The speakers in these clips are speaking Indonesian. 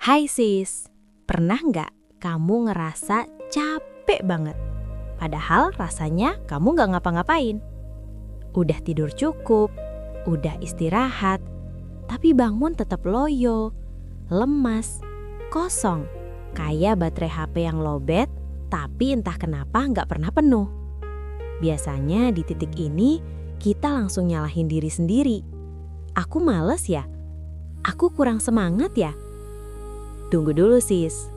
Hai sis, pernah nggak kamu ngerasa capek banget? Padahal rasanya kamu nggak ngapa-ngapain. Udah tidur cukup, udah istirahat, tapi bangun tetap loyo, lemas, kosong. Kayak baterai HP yang lowbat, tapi entah kenapa nggak pernah penuh. Biasanya di titik ini, kita langsung nyalahin diri sendiri. Aku males ya? Aku kurang semangat ya? Tunggu dulu sis,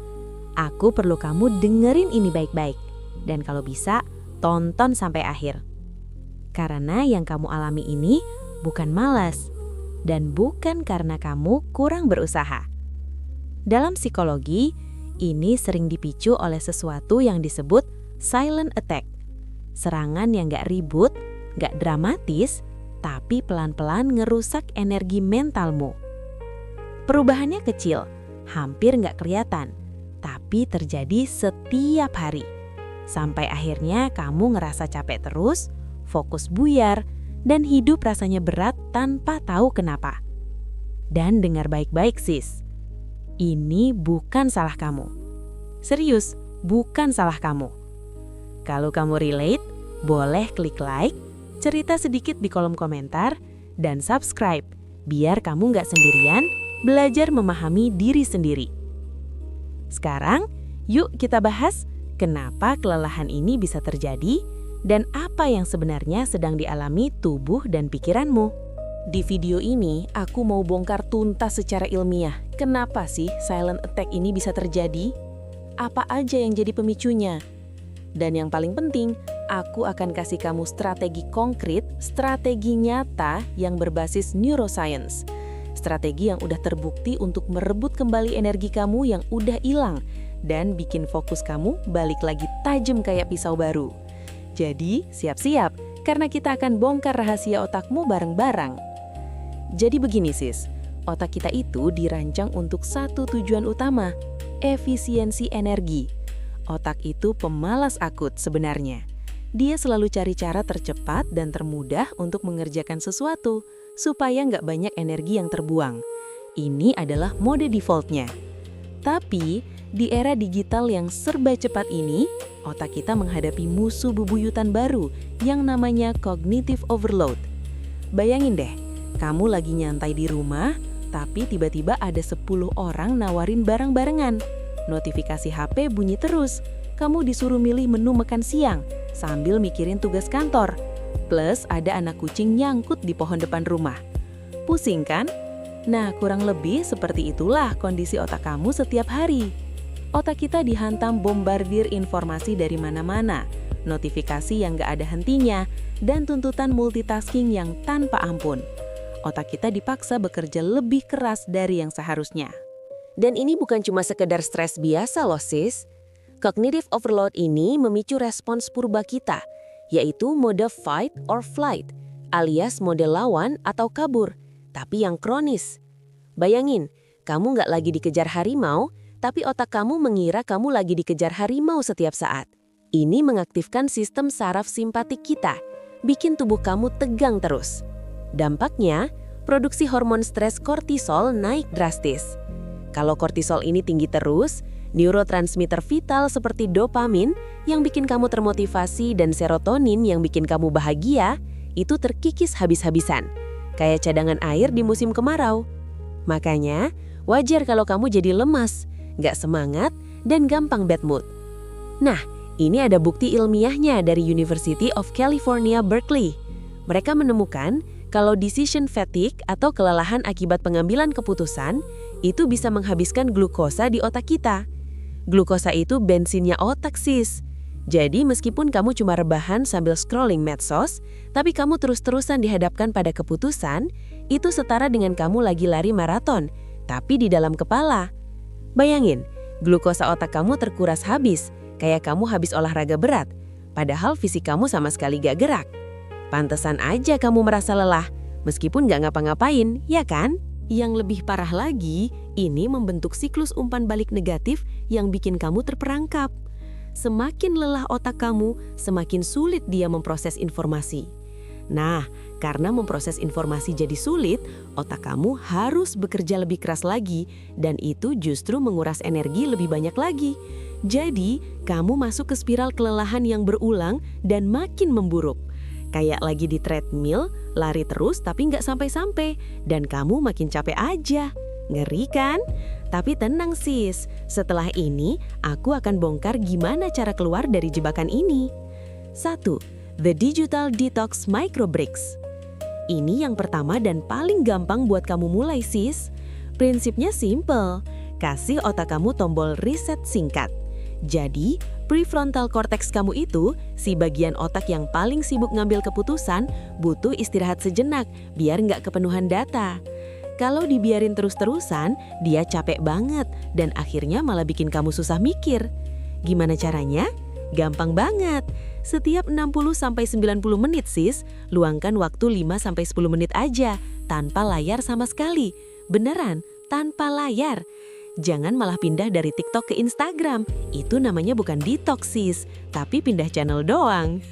aku perlu kamu dengerin ini baik-baik. Dan kalau bisa, tonton sampai akhir. Karena yang kamu alami ini bukan malas, dan bukan karena kamu kurang berusaha. Dalam psikologi, ini sering dipicu oleh sesuatu yang disebut silent attack. Serangan yang gak ribut, gak dramatis, tapi pelan-pelan ngerusak energi mentalmu. Perubahannya kecil, hampir nggak kelihatan, tapi terjadi setiap hari. Sampai akhirnya kamu ngerasa capek terus, fokus buyar, dan hidup rasanya berat tanpa tahu kenapa. Dan dengar baik-baik sis, ini bukan salah kamu. Serius, bukan salah kamu. Kalau kamu relate, boleh klik like, cerita sedikit di kolom komentar, dan subscribe, biar kamu nggak sendirian, belajar memahami diri sendiri. Sekarang, yuk kita bahas kenapa kelelahan ini bisa terjadi dan apa yang sebenarnya sedang dialami tubuh dan pikiranmu. Di video ini, aku mau bongkar tuntas secara ilmiah. Kenapa sih silent attack ini bisa terjadi? Apa aja yang jadi pemicunya? Dan yang paling penting, aku akan kasih kamu strategi konkret, strategi nyata yang berbasis neuroscience. Strategi yang udah terbukti untuk merebut kembali energi kamu yang udah hilang dan bikin fokus kamu balik lagi tajam kayak pisau baru. Jadi, siap-siap karena kita akan bongkar rahasia otakmu bareng-bareng. Jadi begini sis, otak kita itu dirancang untuk satu tujuan utama, efisiensi energi. Otak itu pemalas akut sebenarnya. Dia selalu cari cara tercepat dan termudah untuk mengerjakan sesuatu, supaya nggak banyak energi yang terbuang. Ini adalah mode defaultnya. Tapi, di era digital yang serba cepat ini, otak kita menghadapi musuh bebuyutan baru yang namanya cognitive overload. Bayangin deh, kamu lagi nyantai di rumah, tapi tiba-tiba ada 10 orang nawarin barang-barengan. Notifikasi HP bunyi terus, kamu disuruh milih menu makan siang sambil mikirin tugas kantor. Plus ada anak kucing nyangkut di pohon depan rumah. Pusing kan? Nah, kurang lebih seperti itulah kondisi otak kamu setiap hari. Otak kita dihantam bombardir informasi dari mana-mana, notifikasi yang gak ada hentinya, dan tuntutan multitasking yang tanpa ampun. Otak kita dipaksa bekerja lebih keras dari yang seharusnya. Dan ini bukan cuma sekedar stres biasa loh sis. Cognitive overload ini memicu respons purba kita, yaitu mode fight or flight, alias mode lawan atau kabur, tapi yang kronis. Bayangin, kamu nggak lagi dikejar harimau, tapi otak kamu mengira kamu lagi dikejar harimau setiap saat. Ini mengaktifkan sistem saraf simpatik kita, bikin tubuh kamu tegang terus. Dampaknya, produksi hormon stres kortisol naik drastis. Kalau kortisol ini tinggi terus, neurotransmitter vital seperti dopamin yang bikin kamu termotivasi dan serotonin yang bikin kamu bahagia, itu terkikis habis-habisan. Kayak cadangan air di musim kemarau. Makanya, wajar kalau kamu jadi lemas, nggak semangat, dan gampang bad mood. Nah, ini ada bukti ilmiahnya dari University of California, Berkeley. Mereka menemukan kalau decision fatigue atau kelelahan akibat pengambilan keputusan, itu bisa menghabiskan glukosa di otak kita. Glukosa itu bensinnya otak sis. Jadi meskipun kamu cuma rebahan sambil scrolling medsos, tapi kamu terus-terusan dihadapkan pada keputusan, itu setara dengan kamu lagi lari maraton, tapi di dalam kepala. Bayangin, glukosa otak kamu terkuras habis, kayak kamu habis olahraga berat, padahal fisik kamu sama sekali gak gerak. Pantesan aja kamu merasa lelah, meskipun gak ngapa-ngapain, ya kan? Yang lebih parah lagi, ini membentuk siklus umpan balik negatif yang bikin kamu terperangkap. Semakin lelah otak kamu, semakin sulit dia memproses informasi. Nah, karena memproses informasi jadi sulit, otak kamu harus bekerja lebih keras lagi, dan itu justru menguras energi lebih banyak lagi. Jadi, kamu masuk ke spiral kelelahan yang berulang dan makin memburuk. Kayak lagi di treadmill, lari terus tapi nggak sampai-sampai, dan kamu makin capek aja. Ngeri kan? Tapi tenang sis, setelah ini aku akan bongkar gimana cara keluar dari jebakan ini. 1. The Digital Detox Micro Breaks. Ini yang pertama dan paling gampang buat kamu mulai sis. Prinsipnya simple, kasih otak kamu tombol reset singkat. Jadi, prefrontal cortex kamu itu, si bagian otak yang paling sibuk ngambil keputusan, butuh istirahat sejenak biar nggak kepenuhan data. Kalau dibiarin terus-terusan, dia capek banget dan akhirnya malah bikin kamu susah mikir. Gimana caranya? Gampang banget. Setiap 60-90 menit sis, luangkan waktu 5-10 menit aja, tanpa layar sama sekali. Beneran, tanpa layar. Jangan malah pindah dari TikTok ke Instagram. Itu namanya bukan detox sis, tapi pindah channel doang.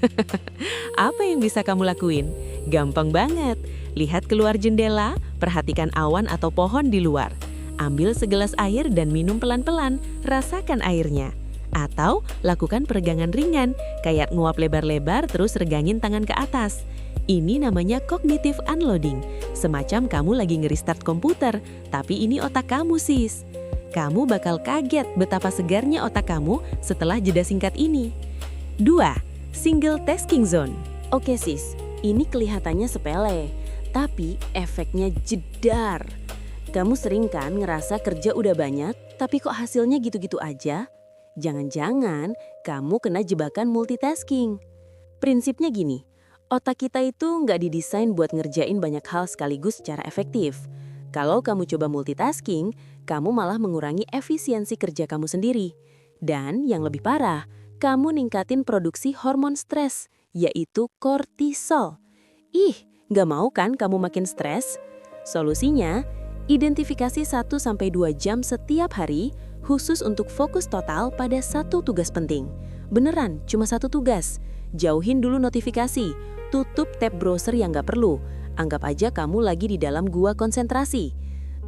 Apa yang bisa kamu lakuin? Gampang banget. Lihat keluar jendela, perhatikan awan atau pohon di luar. Ambil segelas air dan minum pelan-pelan, rasakan airnya. Atau lakukan peregangan ringan, kayak nguap lebar-lebar terus regangin tangan ke atas. Ini namanya cognitive unloading, semacam kamu lagi nge-restart komputer, tapi ini otak kamu sis. Kamu bakal kaget betapa segarnya otak kamu setelah jeda singkat ini. 2. Single tasking zone. Oke sis, ini kelihatannya sepele, tapi efeknya jedar. Kamu sering kan ngerasa kerja udah banyak, tapi kok hasilnya gitu-gitu aja? Jangan-jangan kamu kena jebakan multitasking. Prinsipnya gini, otak kita itu nggak didesain buat ngerjain banyak hal sekaligus secara efektif. Kalau kamu coba multitasking, kamu malah mengurangi efisiensi kerja kamu sendiri. Dan yang lebih parah, kamu ningkatin produksi hormon stres, yaitu kortisol. Ih, nggak mau kan kamu makin stres? Solusinya, identifikasi 1-2 jam setiap hari khusus untuk fokus total pada satu tugas penting. Beneran, cuma satu tugas. Jauhin dulu notifikasi, tutup tab browser yang nggak perlu. Anggap aja kamu lagi di dalam gua konsentrasi.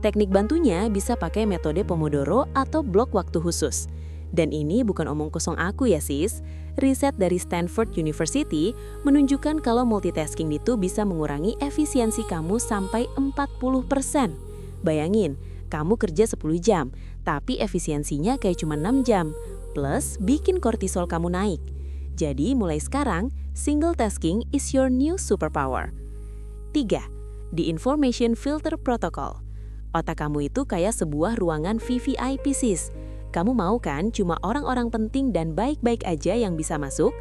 Teknik bantunya bisa pakai metode Pomodoro atau blok waktu khusus. Dan ini bukan omong kosong aku ya sis. Riset dari Stanford University menunjukkan kalau multitasking itu bisa mengurangi efisiensi kamu sampai 40%. Bayangin, kamu kerja 10 jam, tapi efisiensinya kayak cuma 6 jam. Plus, bikin kortisol kamu naik. Jadi mulai sekarang, single tasking is your new superpower. 3. The Information Filter Protocol. Otak kamu itu kayak sebuah ruangan VVIP sis. Kamu mau kan cuma orang-orang penting dan baik-baik aja yang bisa masuk?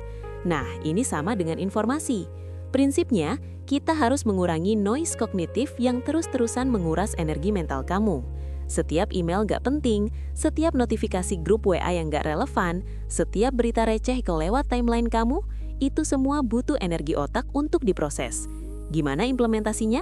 Nah, ini sama dengan informasi. Prinsipnya, kita harus mengurangi noise kognitif yang terus-terusan menguras energi mental kamu. Setiap email gak penting, setiap notifikasi grup WA yang gak relevan, setiap berita receh kelewat timeline kamu, itu semua butuh energi otak untuk diproses. Gimana implementasinya?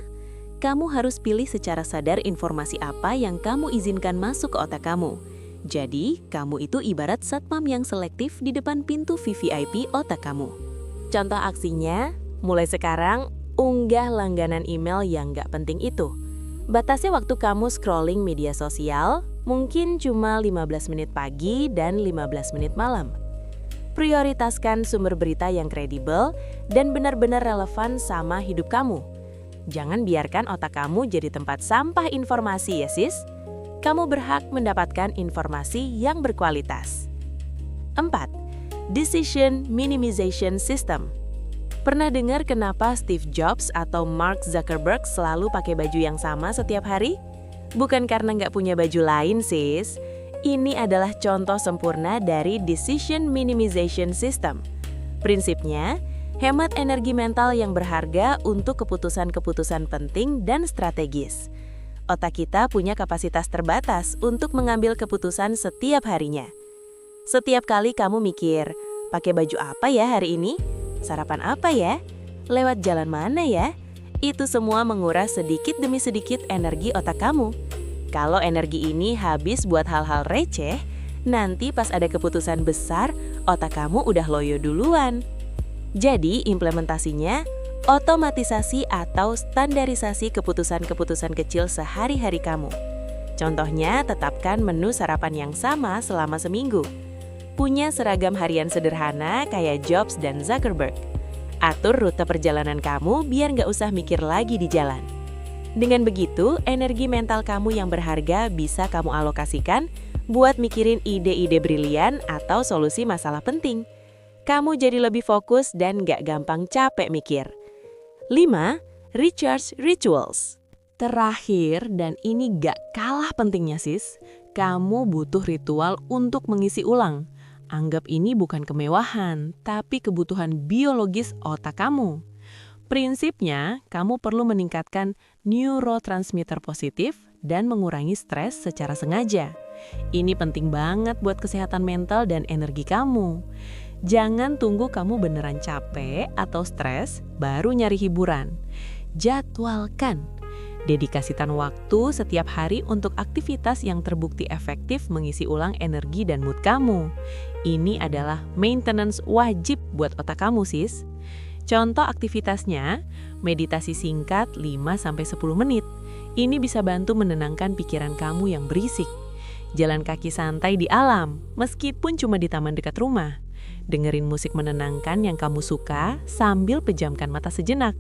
Kamu harus pilih secara sadar informasi apa yang kamu izinkan masuk ke otak kamu. Jadi, kamu itu ibarat satpam yang selektif di depan pintu VVIP otak kamu. Contoh aksinya, mulai sekarang, unggah langganan email yang nggak penting itu. Batasnya waktu kamu scrolling media sosial, mungkin cuma 15 menit pagi dan 15 menit malam. Prioritaskan sumber berita yang kredibel dan benar-benar relevan sama hidup kamu. Jangan biarkan otak kamu jadi tempat sampah informasi ya sis. Kamu berhak mendapatkan informasi yang berkualitas. 4. Decision Minimization System. Pernah dengar kenapa Steve Jobs atau Mark Zuckerberg selalu pakai baju yang sama setiap hari? Bukan karena nggak punya baju lain sis. Ini adalah contoh sempurna dari Decision Minimization System. Prinsipnya, hemat energi mental yang berharga untuk keputusan-keputusan penting dan strategis. Otak kita punya kapasitas terbatas untuk mengambil keputusan setiap harinya. Setiap kali kamu mikir, pakai baju apa ya hari ini? Sarapan apa ya? Lewat jalan mana ya? Itu semua menguras sedikit demi sedikit energi otak kamu. Kalau energi ini habis buat hal-hal receh, nanti pas ada keputusan besar, otak kamu udah loyo duluan. Jadi implementasinya, Otomatisasi atau standarisasi keputusan-keputusan kecil sehari-hari kamu. Contohnya, tetapkan menu sarapan yang sama selama seminggu. Punya seragam harian sederhana kayak Jobs dan Zuckerberg. Atur rute perjalanan kamu biar nggak usah mikir lagi di jalan. Dengan begitu, energi mental kamu yang berharga bisa kamu alokasikan buat mikirin ide-ide brilian atau solusi masalah penting. Kamu jadi lebih fokus dan nggak gampang capek mikir. 5. Recharge rituals. Terakhir, dan ini gak kalah pentingnya sis, kamu butuh ritual untuk mengisi ulang. Anggap ini bukan kemewahan, tapi kebutuhan biologis otak kamu. Prinsipnya, kamu perlu meningkatkan neurotransmitter positif dan mengurangi stres secara sengaja. Ini penting banget buat kesehatan mental dan energi kamu. Jangan tunggu kamu beneran capek atau stres, baru nyari hiburan. Jadwalkan. Dedikasikan waktu setiap hari untuk aktivitas yang terbukti efektif mengisi ulang energi dan mood kamu. Ini adalah maintenance wajib buat otak kamu, sis. Contoh aktivitasnya, meditasi singkat 5-10 menit. Ini bisa bantu menenangkan pikiran kamu yang berisik. Jalan kaki santai di alam, meskipun cuma di taman dekat rumah. Dengerin musik menenangkan yang kamu suka sambil pejamkan mata sejenak.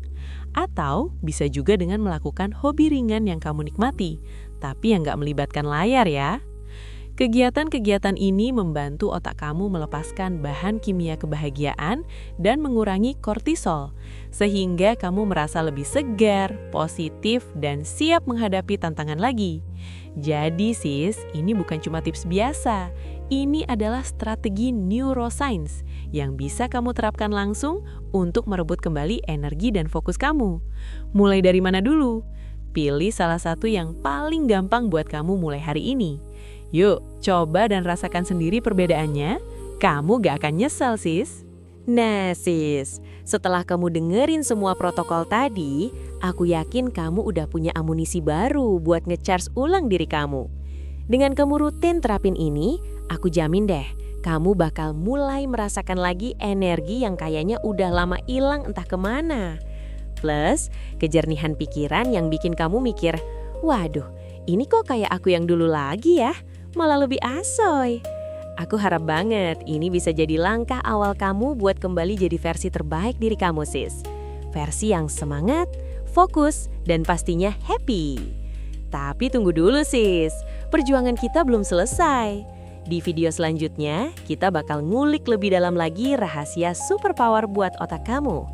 Atau bisa juga dengan melakukan hobi ringan yang kamu nikmati, tapi yang nggak melibatkan layar ya. Kegiatan-kegiatan ini membantu otak kamu melepaskan bahan kimia kebahagiaan dan mengurangi kortisol, sehingga kamu merasa lebih segar, positif, dan siap menghadapi tantangan lagi. Jadi sis, ini bukan cuma tips biasa. Ini adalah strategi neuroscience yang bisa kamu terapkan langsung untuk merebut kembali energi dan fokus kamu. Mulai dari mana dulu? Pilih salah satu yang paling gampang buat kamu mulai hari ini. Yuk, coba dan rasakan sendiri perbedaannya. Kamu gak akan nyesal, sis. Nah, sis, setelah kamu dengerin semua protokol tadi, aku yakin kamu udah punya amunisi baru buat nge-charge ulang diri kamu. Dengan kamu rutin terapin ini, aku jamin deh, kamu bakal mulai merasakan lagi energi yang kayaknya udah lama hilang entah kemana. Plus, kejernihan pikiran yang bikin kamu mikir, waduh, ini kok kayak aku yang dulu lagi ya, malah lebih asoy. Aku harap banget ini bisa jadi langkah awal kamu buat kembali jadi versi terbaik diri kamu, sis. Versi yang semangat, fokus, dan pastinya happy. Tapi tunggu dulu, sis. Perjuangan kita belum selesai. Di video selanjutnya, kita bakal ngulik lebih dalam lagi rahasia superpower buat otak kamu.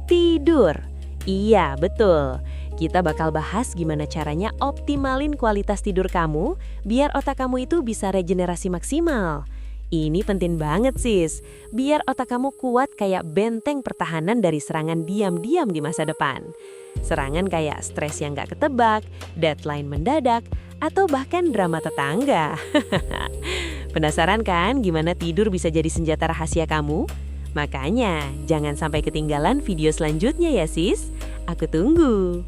Tidur. Iya, betul. Kita bakal bahas gimana caranya optimalin kualitas tidur kamu biar otak kamu itu bisa regenerasi maksimal. Ini penting banget, sis. Biar otak kamu kuat kayak benteng pertahanan dari serangan diam-diam di masa depan. Serangan kayak stres yang gak ketebak, deadline mendadak, atau bahkan drama tetangga. Penasaran kan gimana tidur bisa jadi senjata rahasia kamu? Makanya, jangan sampai ketinggalan video selanjutnya ya sis. Aku tunggu.